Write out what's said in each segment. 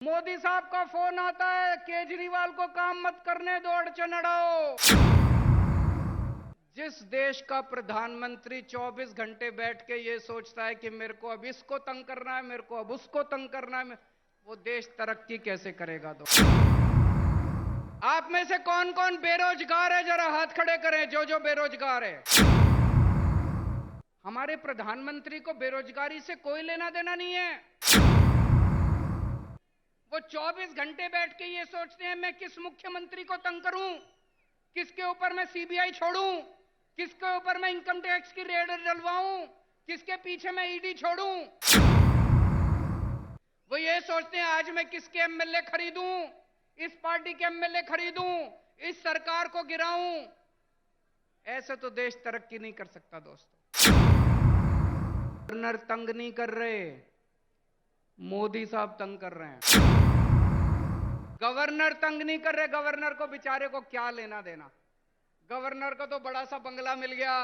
मोदी साहब का फोन आता है, केजरीवाल को काम मत करने दो, अड़चन अड़ाओ। जिस देश का प्रधानमंत्री 24 घंटे बैठ के ये सोचता है कि मेरे को अब इसको तंग करना है, मेरे को अब उसको तंग करना है, वो देश तरक्की कैसे करेगा? आप में से कौन कौन बेरोजगार है, जरा हाथ खड़े करें। जो जो बेरोजगार है, हमारे प्रधानमंत्री को बेरोजगारी से कोई लेना देना नहीं है। वो 24 घंटे बैठ के ये सोचते हैं मैं किस मुख्यमंत्री को तंग करूं, किसके ऊपर मैं सीबीआई छोड़ूं, किसके ऊपर मैं इनकम टैक्स की रेड डलवाऊं, किसके पीछे मैं ईडी छोड़ूं। वो ये सोचते हैं आज मैं किसके एमएलए खरीदूं, इस पार्टी के एमएलए खरीदूं, इस सरकार को गिराऊं। ऐसे तो देश तरक्की नहीं कर सकता दोस्तों। गवर्नर तंग नहीं कर रहे, मोदी साहब तंग कर रहे हैं। गवर्नर तंग नहीं कर रहे। गवर्नर को बेचारे को क्या लेना देना। गवर्नर को तो बड़ा सा बंगला मिल गया,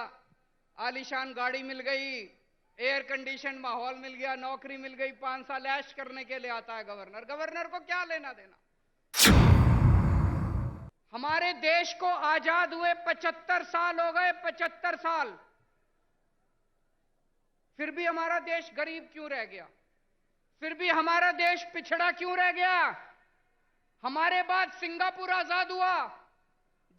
आलीशान गाड़ी मिल गई, एयर कंडीशन माहौल मिल गया, नौकरी मिल गई, 5 साल ऐश करने के लिए आता है गवर्नर। गवर्नर को क्या लेना देना। हमारे देश को आजाद हुए 75 साल हो गए, 75 साल। फिर भी हमारा देश गरीब क्यों रह गया? फिर भी हमारा देश पिछड़ा क्यों रह गया? हमारे बाद सिंगापुर आजाद हुआ,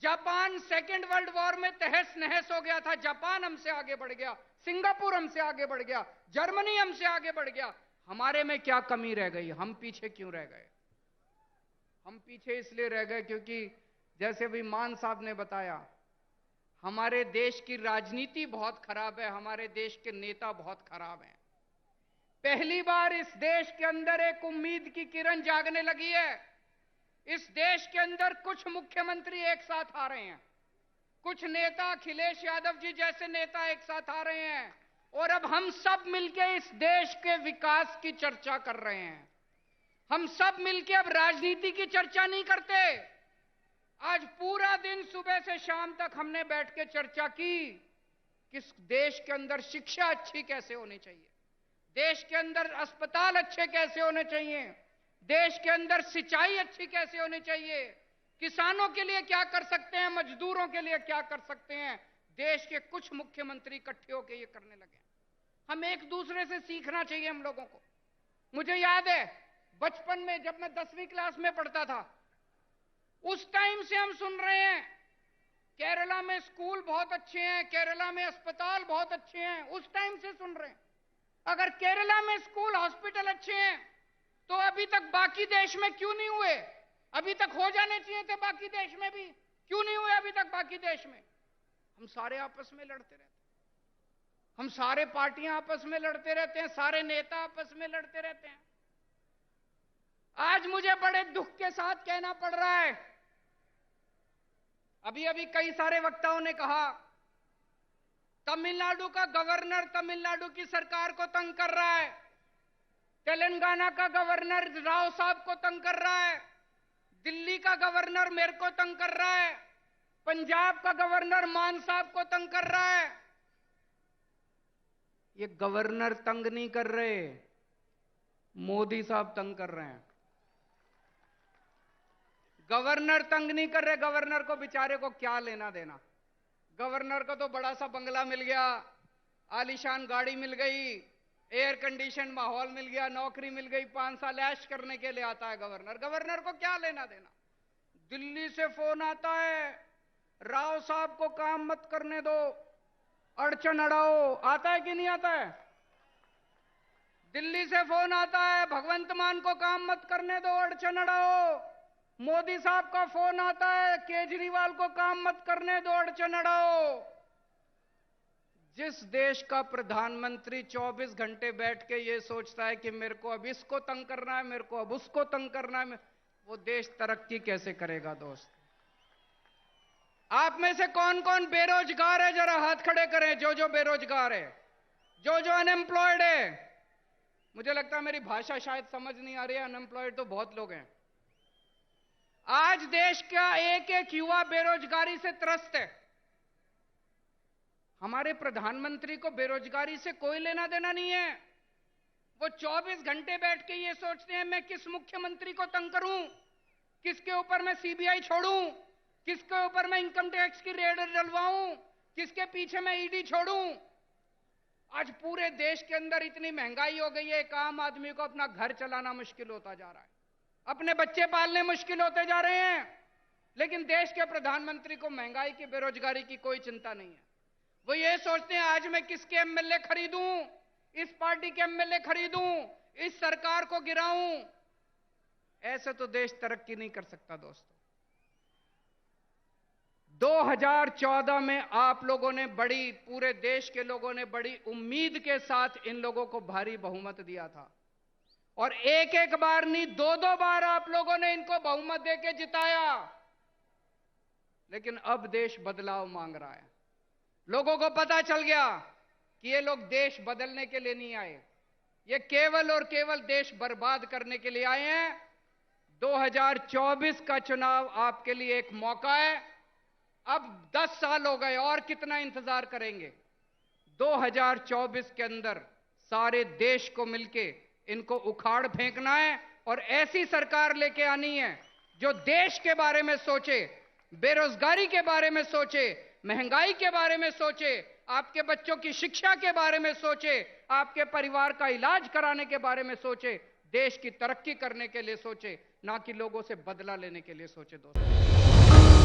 जापान सेकेंड वर्ल्ड वॉर में तहस नहस हो गया था, जापान हमसे आगे बढ़ गया, सिंगापुर हमसे आगे बढ़ गया, जर्मनी हमसे आगे बढ़ गया। हमारे में क्या कमी रह गई? हम पीछे क्यों रह गए? हम पीछे इसलिए रह गए क्योंकि जैसे भी मान साहब ने बताया, हमारे देश की राजनीति बहुत खराब है, हमारे देश के नेता बहुत खराब हैं। पहली बार इस देश के अंदर एक उम्मीद की किरण जागने लगी है। इस देश के अंदर कुछ मुख्यमंत्री एक साथ आ रहे हैं, कुछ नेता, अखिलेश यादव जी जैसे नेता एक साथ आ रहे हैं, और अब हम सब मिलकर इस देश के विकास की चर्चा कर रहे हैं। हम सब मिलकर अब राजनीति की चर्चा नहीं करते। आज पूरा दिन सुबह से शाम तक हमने बैठ के चर्चा की कि देश के अंदर शिक्षा अच्छी कैसे होनी चाहिए, देश के अंदर अस्पताल अच्छे कैसे होने चाहिए, देश के अंदर सिंचाई अच्छी कैसे होनी चाहिए, किसानों के लिए क्या कर सकते हैं, मजदूरों के लिए क्या कर सकते हैं। देश के कुछ मुख्यमंत्री इकट्ठे होकर ये करने लगे। हम एक दूसरे से सीखना चाहिए हम लोगों को। मुझे याद है बचपन में जब मैं 10वीं क्लास में पढ़ता था, उस टाइम से हम सुन रहे हैं केरला में स्कूल बहुत अच्छे हैं, केरला में अस्पताल बहुत अच्छे हैं। उस टाइम से सुन रहे हैं। अगर केरला में स्कूल हॉस्पिटल अच्छे हैं तो अभी तक बाकी देश में क्यों नहीं हुए? अभी तक हो जाने चाहिए थे बाकी देश में भी, क्यों नहीं हुए अभी तक बाकी देश में? हम सारे आपस में लड़ते रहते हैं, हम सारे पार्टियां आपस में लड़ते रहते हैं, सारे नेता आपस में लड़ते रहते हैं। आज मुझे बड़े दुख के साथ कहना पड़ रहा है, अभी अभी कई सारे वक्ताओं ने कहा तमिलनाडु का गवर्नर तमिलनाडु की सरकार को तंग कर रहा है, तेलंगाना का गवर्नर राव साहब को तंग कर रहा है, दिल्ली का गवर्नर मेरे को तंग कर रहा है, पंजाब का गवर्नर मान साहब को तंग कर रहा है। ये गवर्नर तंग नहीं कर रहे, मोदी साहब तंग कर रहे हैं। गवर्नर तंग नहीं कर रहे। गवर्नर को बेचारे को क्या लेना देना। गवर्नर को तो बड़ा सा बंगला मिल गया, आलीशान गाड़ी मिल गई, एयर कंडीशन माहौल मिल गया, नौकरी मिल गई, 5 साल ऐश करने के लिए आता है गवर्नर। गवर्नर को क्या लेना देना। दिल्ली से फोन आता है, राव साहब को काम मत करने दो, अड़चन अड़ाओ। आता है कि नहीं आता है? दिल्ली से फोन आता है, भगवंत मान को काम मत करने दो, अड़चन अड़ाओ। मोदी साहब का फोन आता है, केजरीवाल को काम मत करने दो, अड़चन अड़ाओ। जिस देश का प्रधानमंत्री 24 घंटे बैठ के ये सोचता है कि मेरे को अब इसको तंग करना है, मेरे को अब उसको तंग करना है, वो देश तरक्की कैसे करेगा दोस्त? आप में से कौन कौन बेरोजगार है, जरा हाथ खड़े करें। जो जो बेरोजगार है, जो जो अनएम्प्लॉयड है। मुझे लगता है मेरी भाषा शायद समझ नहीं आ रही है, अनएम्प्लॉयड तो बहुत लोग हैं। आज देश का एक एक युवा बेरोजगारी से त्रस्त है। हमारे प्रधानमंत्री को बेरोजगारी से कोई लेना देना नहीं है। वो 24 घंटे बैठ के ये सोचते हैं मैं किस मुख्यमंत्री को तंग करूं, किसके ऊपर मैं सीबीआई छोड़ूं, किसके ऊपर मैं इनकम टैक्स की रेड डलवाऊं, किसके पीछे मैं ईडी छोड़ूं। आज पूरे देश के अंदर इतनी महंगाई हो गई है, एक आम आदमी को अपना घर चलाना मुश्किल होता जा रहा है, अपने बच्चे पालने मुश्किल होते जा रहे हैं। लेकिन देश के प्रधानमंत्री को महंगाई की, बेरोजगारी की कोई चिंता नहीं है। वो ये सोचते हैं आज मैं किसके एमएलए खरीदूं, इस पार्टी के एमएलए खरीदूं, इस सरकार को गिराऊं। ऐसे तो देश तरक्की नहीं कर सकता दोस्तों। 2014 में आप लोगों ने पूरे देश के लोगों ने बड़ी उम्मीद के साथ इन लोगों को भारी बहुमत दिया था, और एक एक बार नहीं, दो दो बार आप लोगों ने इनको बहुमत देके जिताया। लेकिन अब देश बदलाव मांग रहा है। लोगों को पता चल गया कि ये लोग देश बदलने के लिए नहीं आए, ये केवल और केवल देश बर्बाद करने के लिए आए हैं। 2024 का चुनाव आपके लिए एक मौका है। अब 10 साल हो गए, और कितना इंतजार करेंगे। 2024 के अंदर सारे देश को मिलके इनको उखाड़ फेंकना है, और ऐसी सरकार लेके आनी है जो देश के बारे में सोचे, बेरोजगारी के बारे में सोचे, महंगाई के बारे में सोचे, आपके बच्चों की शिक्षा के बारे में सोचे, आपके परिवार का इलाज कराने के बारे में सोचे, देश की तरक्की करने के लिए सोचे, ना कि लोगों से बदला लेने के लिए सोचे दोस्तों।